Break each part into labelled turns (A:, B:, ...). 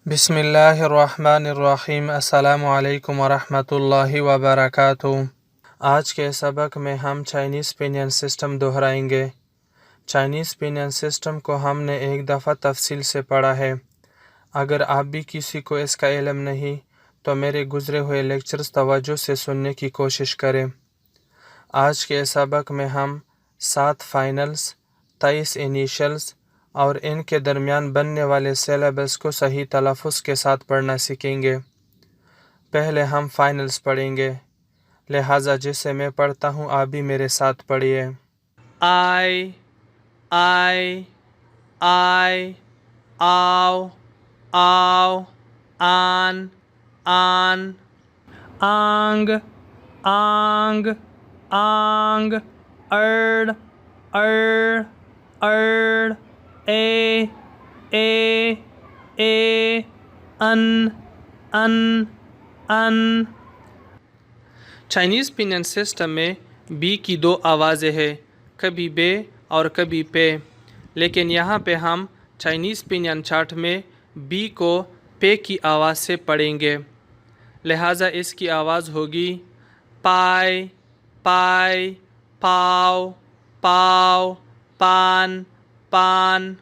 A: بسم اللہ الرحمن الرحیم۔ السلام علیکم ورحمۃ اللہ وبرکاتہ۔ آج کے سبق میں ہم چائنیز پنین سسٹم دہرائیں گے۔ چائنیز پنین سسٹم کو ہم نے ایک دفعہ تفصیل سے پڑھا ہے۔ اگر آپ بھی کسی کو اس کا علم نہیں تو میرے گزرے ہوئے لیکچرز توجہ سے سننے کی کوشش کریں۔ آج کے سبق میں ہم 7 فائنلز، 23 انیشلز اور ان کے درمیان بننے والے سیلیبس کو صحیح تلفظ کے ساتھ پڑھنا سیکھیں گے۔ پہلے ہم فائنلز پڑھیں گے، لہٰذا جسے میں پڑھتا ہوں آپ بھی میرے ساتھ پڑھیے۔ آئی، آو، آن، آنگ، آنگ، ار، اے، ان۔ چائنیز پنین سسٹم میں بی کی 2 آوازیں ہیں، کبھی بے اور کبھی پے، لیکن یہاں پہ ہم چائنیز پنین چارٹ میں بی کو پے کی آواز سے پڑھیں گے، لہٰذا اس کی آواز ہوگی پائے، پاؤ، پان۔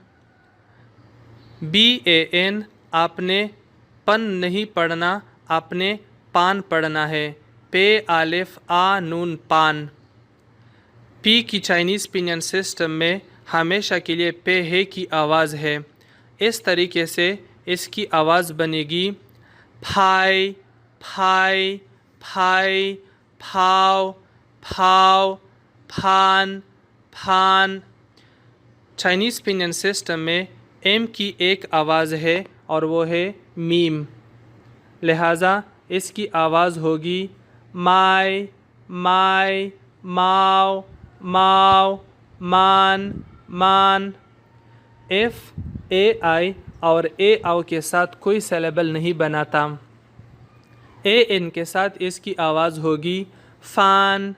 A: BAN آپ نے پن نہیں پڑھنا، آپ نے پان پڑھنا ہے۔ پے الف آ نون پان۔ پی کی چائنیز پنین سسٹم میں ہمیشہ کے لیے پے ہے کی آواز ہے، اس طریقے سے اس کی آواز بنے گی پھائی، پھاؤ، پھان۔ چائنیز پنین سسٹم میں ایم کی ایک آواز ہے اور وہ ہے میم، لہٰذا اس کی آواز ہوگی ماؤ، مان۔ ایف اے آئی اور اے آؤ کے ساتھ کوئی سیلیبل نہیں بناتا، اے ان کے ساتھ اس کی آواز ہوگی فان،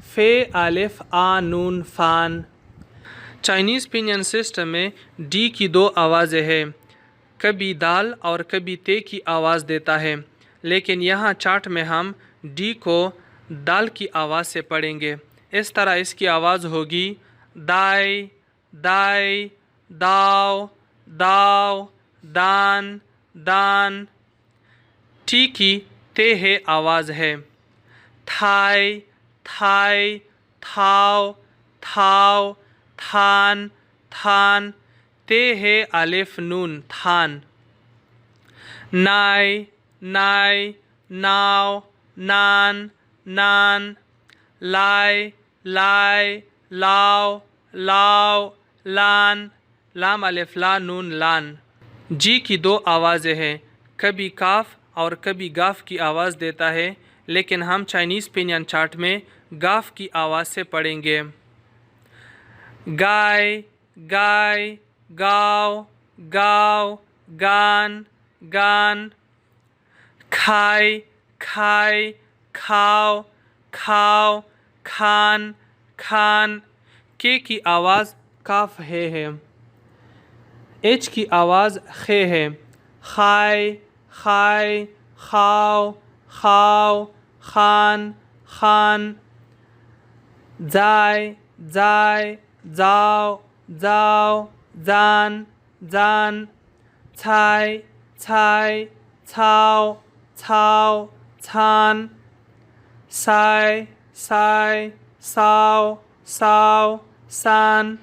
A: فے الف آ نون فان۔ چائنیز پنین سسٹم میں ڈی کی 2 آوازیں ہیں، کبھی دال اور کبھی تے کی آواز دیتا ہے، لیکن یہاں چارٹ میں ہم ڈی کو دال کی آواز سے پڑھیں گے، اس طرح اس کی آواز ہوگی داؤ، دان۔ ٹی کی تے ہے آواز ہے، تھاؤ، تھان۔ تے ہے الف نون تھان۔ ناؤ، نان۔ لاؤ، لان۔ لام الف لا نون لان۔ جی کی 2 آوازیں ہیں، کبھی کاف اور کبھی گاف کی آواز دیتا ہے، لیکن ہم چائنیز پنین چارٹ میں گاف کی آواز سے پڑھیں گے۔ گائے، گاؤ، گان۔ کھائے، کھاؤ، کھان۔ کے کی آواز کاف ہے، ایچ کی آواز خے ہے، خائے، خاؤ، خان۔ زائے، زاؤ، زان۔ چھائے، چھاؤ، چھان۔ سائے، ساؤ، سان۔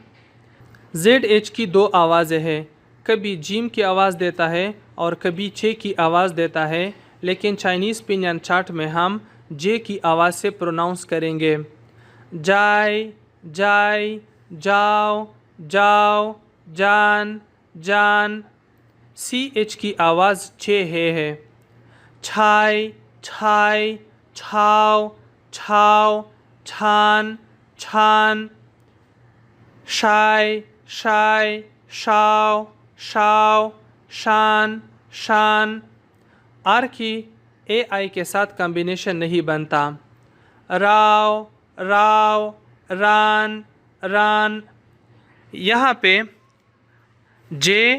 A: زیڈ ایچ کی 2 آوازیں ہیں، کبھی جیم کی آواز دیتا ہے اور کبھی چے کی آواز دیتا ہے، لیکن چائنیز پنین چارٹ میں ہم جے کی آواز سے پروناؤنس کریں گے۔ جاؤ، جان۔ سی ایچ کی آواز چے ہے، چھائے، چھاؤ، چھان۔ شائے، شاؤ، شان۔ آر کی اے آئی کے ساتھ کمبینیشن نہیں بنتا، راؤ، ران۔ یہاں پہ جے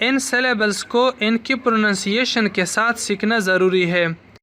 A: ان سیلیبلز کو ان کی پروننسیشن کے ساتھ سیکھنا ضروری ہے۔